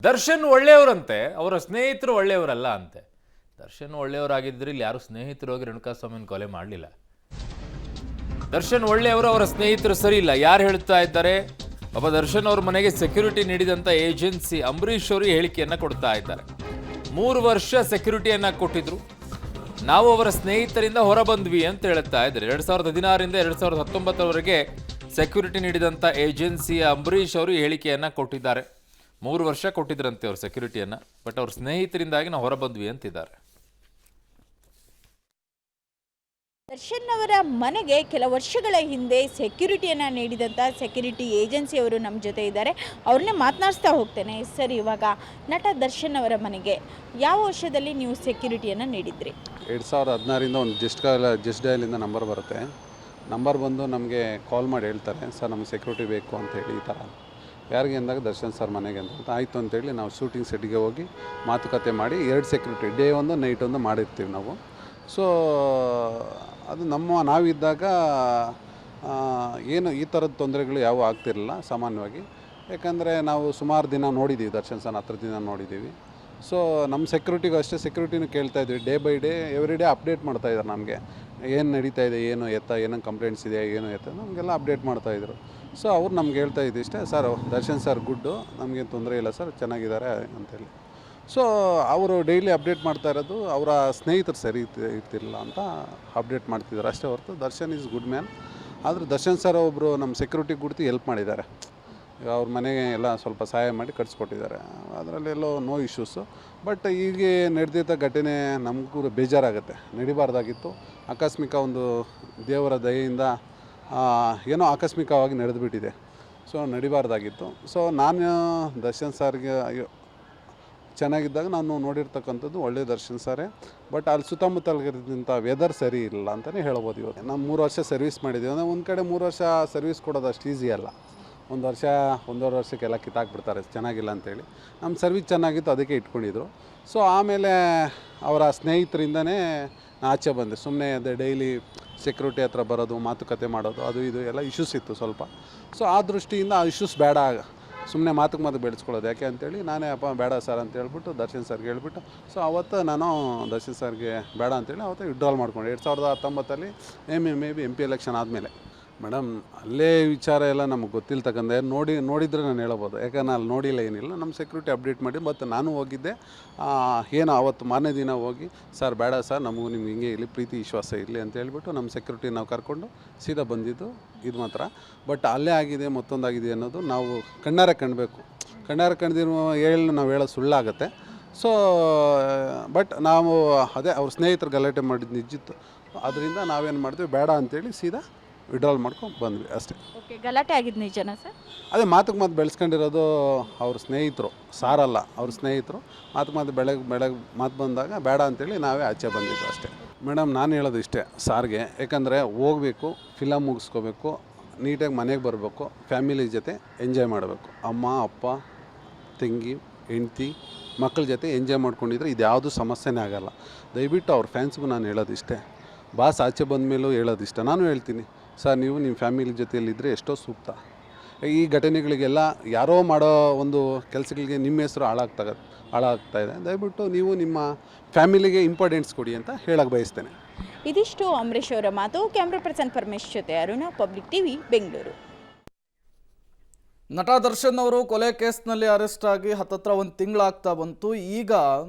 ದರ್ಶನ್ ಒಳ್ಳೆಯವರಂತೆ, ಅವರ ಸ್ನೇಹಿತರು ಒಳ್ಳೆಯವರಲ್ಲ ಅಂತೆ. ದರ್ಶನ್ ಒಳ್ಳೆಯವರಾಗಿದ್ದರೆ ಇಲ್ಲಿ ಯಾರು ಸ್ನೇಹಿತರು ಹೋಗಿ ರೇಣುಕಾಸ್ವಾಮಿನ ಕೊಲೆ ಮಾಡಲಿಲ್ಲ. ದರ್ಶನ್ ಒಳ್ಳೆಯವರು, ಅವರ ಸ್ನೇಹಿತರು ಸರಿ ಇಲ್ಲ. ಯಾರು ಹೇಳ್ತಾ ಇದ್ದಾರೆ? ಒಬ್ಬ ದರ್ಶನ್ ಅವ್ರ ಮನೆಗೆ ಸೆಕ್ಯೂರಿಟಿ ನೀಡಿದಂಥ ಏಜೆನ್ಸಿ ಅಂಬರೀಷ್ ಅವರು ಹೇಳಿಕೆಯನ್ನ ಕೊಡ್ತಾ ಇದ್ದಾರೆ. 3 ವರ್ಷ ಸೆಕ್ಯೂರಿಟಿಯನ್ನ ಕೊಟ್ಟಿದ್ರು, ನಾವು ಅವರ ಸ್ನೇಹಿತರಿಂದ ಹೊರ ಬಂದ್ವಿ ಅಂತ ಹೇಳ್ತಾ ಇದ್ದಾರೆ. 2016ರಿಂದ 2019ವರೆಗೆ ಸೆಕ್ಯೂರಿಟಿ ನೀಡಿದಂಥ ಏಜೆನ್ಸಿಯ ಅಂಬರೀಷ್ ಅವರು ಹೇಳಿಕೆಯನ್ನ ಕೊಟ್ಟಿದ್ದಾರೆ. 3 ವರ್ಷ ಕೊಟ್ಟಿದ್ರಂತೆ ಅವ್ರ ಸೆಕ್ಯೂರಿಟಿಯನ್ನ, ಬಟ್ ಅವ್ರ ಸ್ನೇಹಿತರಿಂದಾಗಿ ನಾವು ಹೊರ ಬಂದ್ವಿ ಅಂತಿದ್ದಾರೆ. ದರ್ಶನ್ ಅವರ ಮನೆಗೆ ಕೆಲ ವರ್ಷಗಳ ಹಿಂದೆ ಸೆಕ್ಯೂರಿಟಿಯನ್ನು ನೀಡಿದಂಥ ಸೆಕ್ಯೂರಿಟಿ ಏಜೆನ್ಸಿಯವರು ನಮ್ಮ ಜೊತೆ ಇದ್ದಾರೆ. ಅವ್ರನ್ನೇ ಮಾತನಾಡಿಸ್ತಾ ಹೋಗ್ತೇನೆ. ಸರ್, ಇವಾಗ ನಟ ದರ್ಶನ್ ಅವರ ಮನೆಗೆ ಯಾವ ವರ್ಷದಲ್ಲಿ ನೀವು ಸೆಕ್ಯೂರಿಟಿಯನ್ನು ನೀಡಿದ್ರಿ? 2016ರಿಂದ ಒಂದು ಜಸ್ಟ್ ಡಯಲಿಂದ ನಂಬರ್ ಬರುತ್ತೆ. ನಂಬರ್ ಬಂದು ನಮಗೆ ಕಾಲ್ ಮಾಡಿ ಹೇಳ್ತಾರೆ, ಸರ್ ನಮಗೆ ಸೆಕ್ಯೂರಿಟಿ ಬೇಕು ಅಂತ ಹೇಳಿ. ಈ ಥರ ಯಾರಿಗೆ ಅಂದಾಗ ದರ್ಶನ್ ಸರ್ ಮನೆಗೆ ಅಂತ ಆಯಿತು ಅಂತೇಳಿ ನಾವು ಶೂಟಿಂಗ್ ಸೆಟ್ಗೆ ಹೋಗಿ ಮಾತುಕತೆ ಮಾಡಿ 2 ಸೆಕ್ಯೂರಿಟಿ, ಡೇ ಒಂದು ನೈಟ್ ಒಂದು ಮಾಡಿರ್ತೀವಿ ನಾವು. ಸೊ ಅದು ನಾವಿದ್ದಾಗ ಏನು ಈ ಥರದ ತೊಂದರೆಗಳು ಯಾವುವು ಆಗ್ತಿರಲಿಲ್ಲ ಸಾಮಾನ್ಯವಾಗಿ. ಯಾಕಂದರೆ ನಾವು ಸುಮಾರು ದಿನ ನೋಡಿದ್ದೀವಿ, ದರ್ಶನ್ ಸರ್ 10 ದಿನ ನೋಡಿದ್ದೀವಿ. ಸೊ ನಮ್ಮ ಸೆಕ್ಯೂರಿಟಿಗೂ ಅಷ್ಟೇ ಸೆಕ್ಯೂರಿಟಿನೂ ಕೇಳ್ತಾ ಇದ್ವಿ. Day by day every day update ಮಾಡ್ತಾಯಿದ್ದಾರೆ ನಮಗೆ, ಏನು ನಡೀತಾ ಇದೆ, ಏನು ಏನೋ ಕಂಪ್ಲೇಂಟ್ಸ್ ಇದೆ, ಏನು ನಮಗೆಲ್ಲ ಅಪ್ಡೇಟ್ ಮಾಡ್ತಾಯಿದ್ರು. ಸೊ ಅವ್ರು ನಮ್ಗೆ ಹೇಳ್ತಾ ಇದ್ದು ಇಷ್ಟೇ, ಸರ್ ದರ್ಶನ್ ಸರ್ ಗುಡ್ಡು, ನಮಗೇನು ತೊಂದರೆ ಇಲ್ಲ ಸರ್, ಚೆನ್ನಾಗಿದ್ದಾರೆ ಅಂತೇಳಿ. ಸೊ ಅವರು ಡೈಲಿ ಅಪ್ಡೇಟ್ ಮಾಡ್ತಾ ಇರೋದು ಅವರ ಸ್ನೇಹಿತರು ಸರಿ ಇರ್ತಿರಲಿಲ್ಲ ಅಂತ ಅಪ್ಡೇಟ್ ಮಾಡ್ತಿದ್ದಾರೆ ಅಷ್ಟೇ ಹೊರತು ದರ್ಶನ್ ಈಸ್ ಗುಡ್ ಮ್ಯಾನ್. ಆದರೆ ದರ್ಶನ್ ಸರ್ ಒಬ್ಬರು ನಮ್ಮ ಸೆಕ್ಯೂರಿಟಿ ಗುಡ್ತಿ ಹೆಲ್ಪ್ ಮಾಡಿದ್ದಾರೆ. ಅವ್ರ ಮನೆಗೆ ಎಲ್ಲ ಸ್ವಲ್ಪ ಸಹಾಯ ಮಾಡಿ ಕಟ್ಸ್ಕೊಟ್ಟಿದ್ದಾರೆ. ಅದರಲ್ಲೆಲ್ಲೋ ನೋ ಇಶ್ಯೂಸು. ಬಟ್ ಈಗ ನಡೆದಿದ್ದ ಘಟನೆ ನಮಗೂ ಬೇಜಾರಾಗುತ್ತೆ, ನಡಿಬಾರ್ದಾಗಿತ್ತು. ಆಕಸ್ಮಿಕ ಒಂದು ದೇವರ ದಯೆಯಿಂದ ಏನೋ ಆಕಸ್ಮಿಕವಾಗಿ ನಡೆದುಬಿಟ್ಟಿದೆ. ಸೊ ನಡಿಬಾರ್ದಾಗಿತ್ತು. ಸೊ ನಾನು ದರ್ಶನ್ ಸರ್ಗೆ ಚೆನ್ನಾಗಿದ್ದಾಗ ನಾನು ನೋಡಿರ್ತಕ್ಕಂಥದ್ದು ಒಳ್ಳೆಯ ದರ್ಶನ್ ಸರೇ. ಬಟ್ ಅಲ್ಲಿ ಸುತ್ತಮುತ್ತಲಿಗಿದ್ದಂಥ ವೆದರ್ ಸರಿ ಇಲ್ಲ ಅಂತಲೇ ಹೇಳ್ಬೋದು. ಇವತ್ತು ನಾವು 3 ವರ್ಷ ಸರ್ವಿಸ್ ಮಾಡಿದ್ದೀವಿ. ಅಂದರೆ ಒಂದು ಕಡೆ 3 ವರ್ಷ ಸರ್ವಿಸ್ ಕೊಡೋದು ಅಷ್ಟು ಈಸಿ ಅಲ್ಲ. 1 ವರ್ಷ 1.5 ವರ್ಷಕ್ಕೆಲ್ಲ ಕಿತ್ತಾಕ್ಬಿಡ್ತಾರೆ ಚೆನ್ನಾಗಿಲ್ಲ ಅಂತೇಳಿ. ನಮ್ಮ ಸರ್ವಿಸ್ ಚೆನ್ನಾಗಿತ್ತು, ಅದಕ್ಕೆ ಇಟ್ಕೊಂಡಿದ್ರು. ಸೊ ಆಮೇಲೆ ಅವರ ಸ್ನೇಹಿತರಿಂದನೇ ಆಚೆ ಬಂದೆ. ಸುಮ್ಮನೆ ಅದೇ ಡೈಲಿ ಸೆಕ್ಯೂರಿಟಿ ಹತ್ರ ಬರೋದು, ಮಾತುಕತೆ ಮಾಡೋದು, ಅದು ಇದು ಎಲ್ಲ ಇಶ್ಯೂಸ್ ಇತ್ತು ಸ್ವಲ್ಪ. ಸೊ ಆ ದೃಷ್ಟಿಯಿಂದ ಆ ಇಶ್ಯೂಸ್ ಬೇಡ, ಸುಮ್ಮನೆ ಮಾತು ಬೆಳೆಸ್ಕೊಳ್ಳೋದು ಯಾಕೆ ಅಂತೇಳಿ ನಾನೇ ಬೇಡ ಸರ್ ಅಂತ ಹೇಳ್ಬಿಟ್ಟು ದರ್ಶನ್ ಸರ್ಗೆ ಹೇಳ್ಬಿಟ್ಟು, ಸೊ ಅವತ್ತು ನಾನು ದರ್ಶನ್ ಸರ್ಗೆ ಬೇಡ ಅಂತೇಳಿ ಅವತ್ತು ವಿಡ್ರಾಲ್ ಮಾಡ್ಕೊಂಡೆ. 2019ಅಲ್ಲಿ ಮೇ ಬಿ MP ಎಲೆಕ್ಷನ್ ಆದಮೇಲೆ. ಮೇಡಮ್ ಅಲ್ಲೇ ವಿಚಾರ ಎಲ್ಲ ನಮಗೆ ಗೊತ್ತಿಲ್ತಕ್ಕಂಥ ನೋಡಿದರೆ ನಾನು ಹೇಳ್ಬೋದು. ಯಾಕಂದ್ರೆ ನಾನು ನೋಡಿಲ್ಲ, ಏನಿಲ್ಲ. ನಮ್ಮ ಸೆಕ್ಯೂರಿಟಿ ಅಪ್ಡೇಟ್ ಮಾಡಿ ಮತ್ತು ನಾನು ಹೋಗಿದ್ದೆ. ಏನು ಅವತ್ತು ಮಾರನೇ ದಿನ ಹೋಗಿ, ಸರ್ ಬೇಡ ಸರ್, ನಮಗೂ ನಿಮ್ಗೆ ಹಿಂಗೆ ಇಲ್ಲಿ ಪ್ರೀತಿ ವಿಶ್ವಾಸ ಇರಲಿ ಅಂತ ಹೇಳ್ಬಿಟ್ಟು ನಮ್ಮ ಸೆಕ್ಯೂರಿಟಿ ನಾವು ಕರ್ಕೊಂಡು ಸೀದಾ ಬಂದಿದ್ದು ಇದು ಮಾತ್ರ. ಬಟ್ ಅಲ್ಲೇ ಆಗಿದೆ, ಮತ್ತೊಂದಾಗಿದೆ ಅನ್ನೋದು ನಾವು ಕಣ್ಣಾರೆ ಕಾಣಬೇಕು. ಕಣ್ಣಾರೆ ಕಂಡಿರೋ ನಾವು ಹೇಳೋದು ಸುಳ್ಳಾಗುತ್ತೆ. ಸೊ ಬಟ್ ನಾವು ಅದೇ ಅವ್ರ ಸ್ನೇಹಿತರು ಗಲಾಟೆ ಮಾಡಿದ್ದು ನಿಜ್ಜಿತ್ತು. ಅದರಿಂದ ನಾವೇನು ಮಾಡ್ತೀವಿ, ಬೇಡ ಅಂತೇಳಿ ಸೀದಾ ವಿಡ್ರಾಲ್ ಮಾಡ್ಕೊಂಡು ಬಂದ್ವಿ ಅಷ್ಟೇ. ಓಕೆ, ಗಲಾಟೆ ಆಗಿದ್ದು ನಿಜನಾ ಸರ್? ಅದೇ ಮಾತು ಬೆಳೆಸ್ಕೊಂಡಿರೋದು ಅವ್ರ ಸ್ನೇಹಿತರು, ಸಾರಲ್ಲ, ಅವ್ರ ಸ್ನೇಹಿತರು. ಬೆಳಗ್ಗೆ ಮಾತು ಬಂದಾಗ ಬೇಡ ಅಂತೇಳಿ ನಾವೇ ಆಚೆ ಬಂದಿದ್ದು ಅಷ್ಟೇ. ಮೇಡಮ್ ನಾನು ಹೇಳೋದು ಇಷ್ಟೇ ಸಾರ್ಗೆ, ಯಾಕಂದರೆ ಹೋಗಬೇಕು, ಫಿಲಮ್ ಮುಗಿಸ್ಕೋಬೇಕು, ನೀಟಾಗಿ ಮನೆಗೆ ಬರಬೇಕು, ಫ್ಯಾಮಿಲಿ ಜೊತೆ ಎಂಜಾಯ್ ಮಾಡಬೇಕು. ಅಮ್ಮ ಅಪ್ಪ ತಂಗಿ ಹೆಂಡ್ತಿ ಮಕ್ಕಳ ಜೊತೆ ಎಂಜಾಯ್ ಮಾಡ್ಕೊಂಡಿದ್ರೆ ಇದು ಯಾವುದೂ ಸಮಸ್ಯೆನೇ ಆಗೋಲ್ಲ. ದಯವಿಟ್ಟು ಅವ್ರ ಫ್ಯಾನ್ಸ್ಗೂ ನಾನು ಹೇಳೋದು ಇಷ್ಟೇ. ಬಾಸ್ ಆಚೆ ಬಂದ ಮೇಲೂ ಹೇಳೋದು ಇಷ್ಟ. ನಾನು ಹೇಳ್ತೀನಿ, ಸರ್ ನೀವು ನಿಮ್ಮ ಫ್ಯಾಮಿಲಿ ಜೊತೆಯಲ್ಲಿದ್ದರೆ ಎಷ್ಟೋ ಸೂಕ್ತ. ಈ ಘಟನೆಗಳಿಗೆಲ್ಲ ಯಾರೋ ಮಾಡೋ ಒಂದು ಕೆಲಸಗಳಿಗೆ ನಿಮ್ಮ ಹೆಸರು ಹಾಳಾಗ್ತಾ ಇದೆ. ದಯವಿಟ್ಟು ನೀವು ನಿಮ್ಮ ಫ್ಯಾಮಿಲಿಗೆ ಇಂಪಾರ್ಟೆನ್ಸ್ ಕೊಡಿ ಅಂತ ಹೇಳಕ್ಕೆ ಬಯಸ್ತೇನೆ. ಇದಿಷ್ಟು ಅಂಬರೀಷ್ ಅವರ ಮಾತು. ಕ್ಯಾಮ್ರಾ ಪರ್ಸನ್ ಪರಮೇಶ್ ಜೊತೆ ಅರುಣ, ಪಬ್ಲಿಕ್ ಟಿವಿ, ಬೆಂಗಳೂರು. ನಟ ದರ್ಶನ್ ಅವರು ಕೊಲೆ ಕೇಸ್ನಲ್ಲಿ ಅರೆಸ್ಟ್ ಆಗಿ ಹತ್ತತ್ರ 1 ತಿಂಗಳಾಗ್ತಾ ಬಂತು. ಈಗ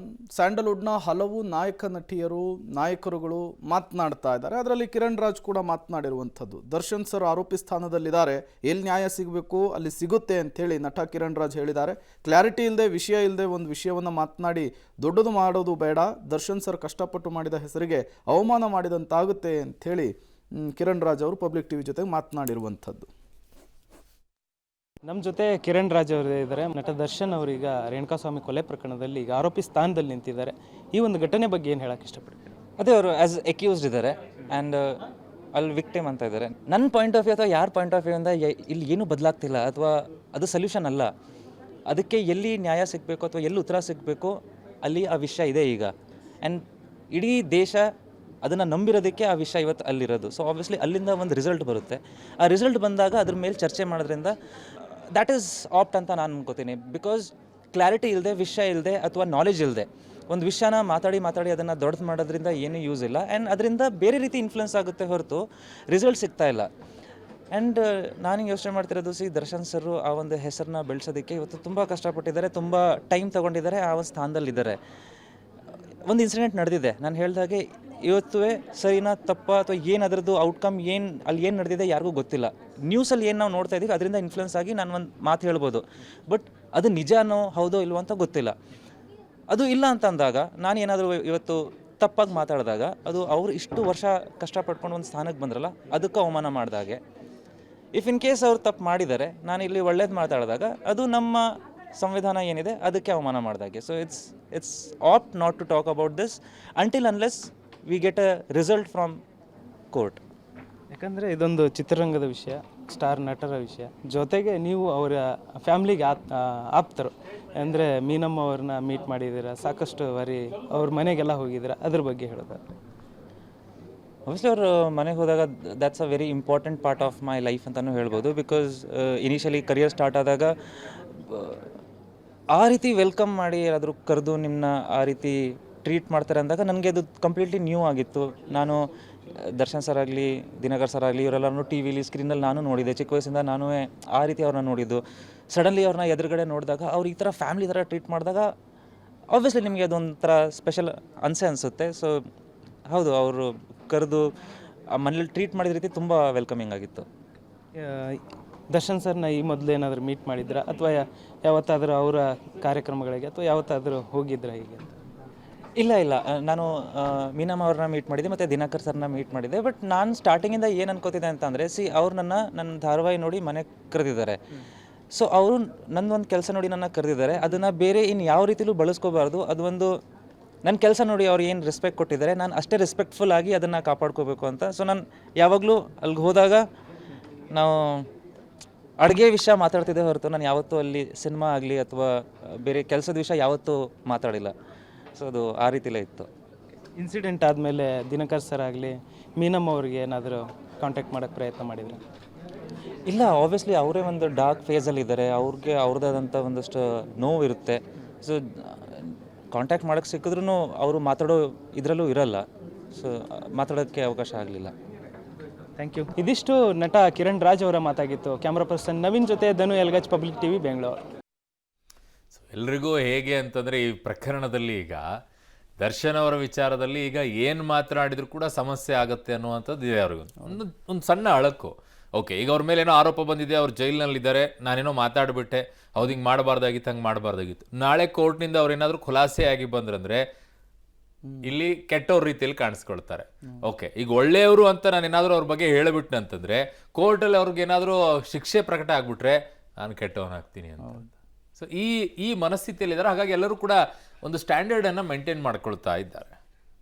ಸ್ಯಾಂಡಲ್ವುಡ್ನ ಹಲವು ನಾಯಕ ನಟಿಯರು, ನಾಯಕರುಗಳು ಮಾತನಾಡ್ತಾ ಇದ್ದಾರೆ. ಅದರಲ್ಲಿ ಕಿರಣ್ ರಾಜ್ ಕೂಡ ಮಾತನಾಡಿರುವಂಥದ್ದು. ದರ್ಶನ್ ಸರ್ ಆರೋಪಿ ಸ್ಥಾನದಲ್ಲಿದ್ದಾರೆ, ಎಲ್ಲಿ ನ್ಯಾಯ ಸಿಗಬೇಕು ಅಲ್ಲಿ ಸಿಗುತ್ತೆ ಅಂಥೇಳಿ ನಟ ಕಿರಣ್ ರಾಜ್ ಹೇಳಿದ್ದಾರೆ. ಕ್ಲಾರಿಟಿ ಇಲ್ಲದೆ, ವಿಷಯ ಇಲ್ಲದೆ ಒಂದು ವಿಷಯವನ್ನು ಮಾತನಾಡಿ ದೊಡ್ಡದು ಮಾಡೋದು ಬೇಡ. ದರ್ಶನ್ ಸರ್ ಕಷ್ಟಪಟ್ಟು ಮಾಡಿದ ಹೆಸರಿಗೆ ಅವಮಾನ ಮಾಡಿದಂತಾಗುತ್ತೆ ಅಂಥೇಳಿ ಕಿರಣ್ ರಾಜ್ ಅವರು ಪಬ್ಲಿಕ್ ಟಿವಿ ಜೊತೆ ಮಾತನಾಡಿರುವಂಥದ್ದು. ನಮ್ಮ ಜೊತೆ ಕಿರಣ್ ರಾಜ್ ಅವರು ಇದ್ದಾರೆ. ನಟ ದರ್ಶನ್ ಅವರೀಗ ರೇಣುಕಾಸ್ವಾಮಿ ಕೊಲೆ ಪ್ರಕರಣದಲ್ಲಿ ಈಗ ಆರೋಪಿ ಸ್ಥಾನದಲ್ಲಿ ನಿಂತಿದ್ದಾರೆ. ಈ ಒಂದು ಘಟನೆ ಬಗ್ಗೆ ಏನು ಹೇಳಕ್ಕೆ ಇಷ್ಟಪಡ್ತೀನಿ? ಅದೇ ಅವರು ಆ್ಯಸ್ ಎಕ್ಯೂಸ್ಡ್ ಇದ್ದಾರೆ ಆ್ಯಂಡ್ ಅಲ್ಲಿ ವಿಕ್ಟಿಮ್ ಅಂತ ಇದ್ದಾರೆ. ನನ್ನ ಪಾಯಿಂಟ್ ಆಫ್ ವ್ಯೂ ಅಥವಾ ಯಾರ ಪಾಯಿಂಟ್ ಆಫ್ ವ್ಯೂ ಇಂದ ಇಲ್ಲಿ ಏನೂ ಬದಲಾಗ್ತಿಲ್ಲ, ಅಥವಾ ಅದು ಸೊಲ್ಯೂಷನ್ ಅಲ್ಲ. ಅದಕ್ಕೆ ಎಲ್ಲಿ ನ್ಯಾಯ ಸಿಗಬೇಕು ಅಥವಾ ಎಲ್ಲಿ ಉತ್ತರ ಸಿಗಬೇಕು ಅಲ್ಲಿ ಆ ವಿಷಯ ಇದೆ ಈಗ. ಆ್ಯಂಡ್ ಇಡೀ ದೇಶ ಅದನ್ನು ನಂಬಿರೋದಕ್ಕೆ ಆ ವಿಷಯ ಇವತ್ತು ಅಲ್ಲಿರೋದು. ಸೊ ಆಬ್ವಿಯಸ್ಲಿ ಅಲ್ಲಿಂದ ಒಂದು ರಿಸಲ್ಟ್ ಬರುತ್ತೆ. ಆ ರಿಸಲ್ಟ್ ಬಂದಾಗ ಅದ್ರ ಮೇಲೆ ಚರ್ಚೆ ಮಾಡೋದ್ರಿಂದ ದ್ಯಾಟ್ ಈಸ್ ಆಪ್ಟ್ ಅಂತ ನಾನು ಅನ್ಕೋತೀನಿ. ಬಿಕಾಸ್ ಕ್ಲಾರಿಟಿ ಇಲ್ಲದೆ, ವಿಷಯ ಇಲ್ಲದೆ ಅಥವಾ ನಾಲೆಜ್ ಇಲ್ಲದೆ ಒಂದು ವಿಷಯನ ಮಾತಾಡಿ ಅದನ್ನು ದೊಡ್ಡದು ಮಾಡೋದ್ರಿಂದ ಏನೂ ಯೂಸ್ ಇಲ್ಲ. ಆ್ಯಂಡ್ ಅದರಿಂದ ಬೇರೆ ರೀತಿ ಇನ್ಫ್ಲುಯೆನ್ಸ್ ಆಗುತ್ತೆ ಹೊರತು ರಿಸಲ್ಟ್ ಸಿಗ್ತಾ ಇಲ್ಲ. ಆ್ಯಂಡ್ ನಾನು ಯೋಚನೆ ಮಾಡ್ತಿರೋದು, ದರ್ಶನ್ ಸರ್ ಆ ಒಂದು ಹೆಸರನ್ನ ಬೆಳೆಸೋದಕ್ಕೆ ಇವತ್ತು ತುಂಬ ಕಷ್ಟಪಟ್ಟಿದ್ದಾರೆ, ತುಂಬ ಟೈಮ್ ತೊಗೊಂಡಿದ್ದಾರೆ, ಆ ಒಂದು ಸ್ಥಾನದಲ್ಲಿದ್ದಾರೆ. ಒಂದು ಇನ್ಸಿಡೆಂಟ್ ನಡೆದಿದೆ, ನಾನು ಹೇಳಿದಾಗೆ ಇವತ್ತು ಸರಿನಾ ತಪ್ಪ ಅಥವಾ ಏನು ಅದರದ್ದು ಔಟ್ಕಮ್ ಏನು ಅಲ್ಲಿ ಏನು ನಡೆದಿದೆ ಯಾರಿಗೂ ಗೊತ್ತಿಲ್ಲ. ನ್ಯೂಸಲ್ಲಿ ಏನು ನಾವು ನೋಡ್ತಾ ಇದ್ದೀವಿ ಅದರಿಂದ ಇನ್ಫ್ಲುಯೆನ್ಸ್ ಆಗಿ ನಾನು ಒಂದು ಮಾತು ಹೇಳ್ಬೋದು, ಬಟ್ ಅದು ನಿಜನೋ ಹೌದೋ ಇಲ್ವೋ ಅಂತ ಗೊತ್ತಿಲ್ಲ. ಅದು ಇಲ್ಲ ಅಂತ ಅಂದಾಗ ನಾನು ಏನಾದರೂ ಇವತ್ತು ತಪ್ಪಾಗಿ ಮಾತಾಡಿದಾಗ ಅದು ಅವರು ಇಷ್ಟು ವರ್ಷ ಕಷ್ಟಪಡ್ಕೊಂಡು ಒಂದು ಸ್ಥಾನಕ್ಕೆ ಬಂದ್ರಲ್ಲ ಅದಕ್ಕೆ ಅವಮಾನ ಮಾಡಿದಾಗೆ. ಇಫ್ ಇನ್ ಕೇಸ್ ಅವ್ರು ತಪ್ಪು ಮಾಡಿದ್ದಾರೆ, ನಾನು ಇಲ್ಲಿ ಒಳ್ಳೇದು ಮಾತಾಡಿದಾಗ ಅದು ನಮ್ಮ ಸಂವಿಧಾನ ಏನಿದೆ ಅದಕ್ಕೆ ಅವಮಾನ ಮಾಡಿದಾಗೆ. So it's apt not to talk about this until unless we get a result from court. ಯಾಕಂದರೆ ಇದೊಂದು ಚಿತ್ರರಂಗದ ವಿಷಯ, ಸ್ಟಾರ್ ನಟರ ವಿಷಯ, ಜೊತೆಗೆ ನೀವು ಅವರ ಫ್ಯಾಮ್ಲಿಗೆ ಆಪ್ತರು. ಅಂದರೆ ಮೀನಮ್ಮ ಅವ್ರನ್ನ ಮೀಟ್ ಮಾಡಿದ್ದೀರಾ, ಸಾಕಷ್ಟು ಬಾರಿ ಅವ್ರ ಮನೆಗೆಲ್ಲ ಹೋಗಿದ್ದೀರಾ, ಅದ್ರ ಬಗ್ಗೆ ಹೇಳೋದಾದ್ರೆ. ಆಬ್ವಿಯಸ್ಲಿ ಅವ್ರ ಮನೆಗೆ ಹೋದಾಗ that's a very important part of my life ಅಂತಲೂ ಹೇಳ್ಬೋದು. ಬಿಕಾಸ್ ಇನಿಷಿಯಲಿ ಕರಿಯರ್ ಸ್ಟಾರ್ಟ್ ಆದಾಗ ಆ ರೀತಿ ವೆಲ್ಕಮ್ ಮಾಡಿ ಯಾರಾದರೂ ಕರೆದು ನಿಮ್ಮನ್ನ ಆ ರೀತಿ ಟ್ರೀಟ್ ಮಾಡ್ತಾರೆ ಅಂದಾಗ ನನಗೆ ಅದು ಕಂಪ್ಲೀಟ್ಲಿ ನ್ಯೂ ಆಗಿತ್ತು. ನಾನು ದರ್ಶನ್ ಸರ್ ಆಗಲಿ, ದಿನಕರ್ ಸರ್ ಆಗಲಿ, ಇವರೆಲ್ಲರೂ ಟಿ ವಿಲಿ ಸ್ಕ್ರೀನಲ್ಲಿ ನಾನು ನೋಡಿದ್ದೆ. ಚಿಕ್ಕ ವಯಸ್ಸಿಂದ ನಾನು ಆ ರೀತಿ ಅವ್ರನ್ನ ನೋಡಿದ್ದು. ಸಡನ್ಲಿ ಅವ್ರನ್ನ ಎದುರುಗಡೆ ನೋಡಿದಾಗ ಅವ್ರು ಈ ಥರ ಫ್ಯಾಮಿಲಿ ಥರ ಟ್ರೀಟ್ ಮಾಡಿದಾಗ ಆಬ್ವಿಯಸ್ಲಿ ನಿಮಗೆ ಅದೊಂಥರ ಸ್ಪೆಷಲ್ ಅನಿಸುತ್ತೆ. ಸೊ ಹೌದು, ಅವರು ಕರೆದು ಆ ಮನೇಲಿ ಟ್ರೀಟ್ ಮಾಡಿದ ರೀತಿ ತುಂಬ ವೆಲ್ಕಮಿಂಗ್ ಆಗಿತ್ತು. ದರ್ಶನ್ ಸರ್ನ ಈ ಮೊದಲು ಏನಾದರೂ ಮೀಟ್ ಮಾಡಿದ್ರಾ ಅಥವಾ ಯಾವತ್ತಾದರೂ ಅವರ ಕಾರ್ಯಕ್ರಮಗಳಿಗೆ ಅಥವಾ ಯಾವತ್ತಾದರೂ ಹೋಗಿದ್ರಾ ಹೀಗೆ? ಇಲ್ಲ, ನಾನು ಮೀನಮ್ಮ ಅವ್ರನ್ನ ಮೀಟ್ ಮಾಡಿದ್ದೆ ಮತ್ತು ದಿನಕರ್ ಸರ್ನ ಮೀಟ್ ಮಾಡಿದ್ದೆ. ಬಟ್ ನಾನು ಸ್ಟಾರ್ಟಿಂಗಿಂದ ಏನು ಅನ್ಕೋತಿದ್ದೆ ಅಂತಂದರೆ, ಅವ್ರು ನನ್ನ ಧಾರಾವಾಹಿ ನೋಡಿ ಮನೆಗೆ ಕರೆದಿದ್ದಾರೆ. ಸೊ ಅವರು ನನ್ನೊಂದು ಕೆಲಸ ನೋಡಿ ನನ್ನ ಕರೆದಿದ್ದಾರೆ, ಅದನ್ನು ಬೇರೆ ಇನ್ನು ಯಾವ ರೀತಿಲೂ ಬಳಸ್ಕೋಬಾರ್ದು. ಅದು ಒಂದು ನನ್ನ ಕೆಲಸ ನೋಡಿ ಅವ್ರು ಏನು ರೆಸ್ಪೆಕ್ಟ್ ಕೊಟ್ಟಿದ್ದಾರೆ, ನಾನು ಅಷ್ಟೇ ರೆಸ್ಪೆಕ್ಟ್ಫುಲ್ ಆಗಿ ಅದನ್ನು ಕಾಪಾಡ್ಕೋಬೇಕು ಅಂತ. ಸೊ ನಾನು ಯಾವಾಗಲೂ ಅಲ್ಲಿಗೆ ಹೋದಾಗ ನಾವು ಅಡುಗೆ ವಿಷಯ ಮಾತಾಡ್ತಿದ್ದೆ ಹೊರತು ನಾನು ಯಾವತ್ತೂ ಅಲ್ಲಿ ಸಿನಿಮಾ ಆಗಲಿ ಅಥವಾ ಬೇರೆ ಕೆಲಸದ ವಿಷಯ ಯಾವತ್ತೂ ಮಾತಾಡಿಲ್ಲ. ಸೊ ಅದು ಆ ರೀತಿಲೇ ಇತ್ತು. ಇನ್ಸಿಡೆಂಟ್ ಆದಮೇಲೆ ದಿನಕರ್ ಸರ್ ಆಗಲಿ, ಮೀನಮ್ಮ ಅವ್ರಿಗೆ ಏನಾದರೂ ಕಾಂಟ್ಯಾಕ್ಟ್ ಮಾಡೋಕ್ಕೆ ಪ್ರಯತ್ನ ಮಾಡಿದ್ರೆ? ಇಲ್ಲ, ಆಬ್ವಿಯಸ್ಲಿ ಅವರೇ ಒಂದು ಡಾರ್ಕ್ ಫೇಸಲ್ಲಿದ್ದಾರೆ, ಅವ್ರಿಗೆ ಅವ್ರದ್ದಾದಂಥ ಒಂದಷ್ಟು ನೋವು ಇರುತ್ತೆ. ಸೊ ಕಾಂಟ್ಯಾಕ್ಟ್ ಮಾಡೋಕ್ಕೆ ಸಿಕ್ಕಿದ್ರೂ ಅವರು ಮಾತಾಡೋ ಇದರಲ್ಲೂ ಇರಲ್ಲ. ಸೊ ಮಾತಾಡೋಕ್ಕೆ ಅವಕಾಶ ಆಗಲಿಲ್ಲ. Thank you. ಇದಿಷ್ಟು ನಟ ಕಿರಣ್ ರಾಜ್ ಅವರ ಮಾತಾಗಿತ್ತು. ಕ್ಯಾಮ್ರಾ ಪರ್ಸನ್ ನವೀನ್ ಜೊತೆ ಧನು ಎಲ್ಗಚ್, ಪಬ್ಲಿಕ್ ಟಿವಿ, ಬೆಂಗಳೂರು. ಸೊ ಎಲ್ರಿಗೂ ಹೇಗೆ ಅಂತಂದರೆ ಈ ಪ್ರಕರಣದಲ್ಲಿ ಈಗ ದರ್ಶನ್ ಅವರ ವಿಚಾರದಲ್ಲಿ ಈಗ ಏನು ಮಾತನಾಡಿದ್ರು ಕೂಡ ಸಮಸ್ಯೆ ಆಗುತ್ತೆ ಅನ್ನುವಂಥದ್ದು ಇದೆ ಅವ್ರಿಗೆ. ಒಂದು ಸಣ್ಣ ಅಳಕು. ಓಕೆ, ಈಗ ಅವ್ರ ಮೇಲೆ ಏನೋ ಆರೋಪ ಬಂದಿದೆ, ಅವ್ರು ಜೈಲಿನಲ್ಲಿದ್ದಾರೆ, ನಾನೇನೋ ಮಾತಾಡ್ಬಿಟ್ಟೆ, ಹೌದು ಹಿಂಗೆ ಮಾಡಬಾರ್ದಾಗಿತ್ತು, ಹಂಗೆ ಮಾಡಬಾರ್ದಾಗಿತ್ತು. ನಾಳೆ ಕೋರ್ಟ್ನಿಂದ ಅವ್ರೇನಾದರೂ ಖುಲಾಸೆ ಆಗಿ ಬಂದ್ರಂದ್ರೆ ಇಲ್ಲಿ ಕೆಟ್ಟವ್ರ ರೀತಿಯಲ್ಲಿ ಕಾಣಿಸ್ಕೊಳ್ತಾರೆ. ಓಕೆ, ಈಗ ಒಳ್ಳೆಯವರು ಅಂತ ನಾನು ಏನಾದರೂ ಅವ್ರ ಬಗ್ಗೆ ಹೇಳಿಬಿಟ್ಟೆ ಅಂತಂದ್ರೆ ಕೋರ್ಟಲ್ಲಿ ಅವ್ರಿಗೇನಾದರೂ ಶಿಕ್ಷೆ ಪ್ರಕಟ ಆಗ್ಬಿಟ್ರೆ ನಾನು ಕೆಟ್ಟವನಾಗ್ತೀನಿ ಅಂತ. ಸೊ ಈ ಮನಸ್ಥಿತಿಯಲ್ಲಿದ್ದಾರೆ. ಹಾಗಾಗಿ ಎಲ್ಲರೂ ಕೂಡ ಒಂದು ಸ್ಟ್ಯಾಂಡರ್ಡನ್ನು ಮೇಂಟೈನ್ ಮಾಡ್ಕೊಳ್ತಾ ಇದ್ದಾರೆ.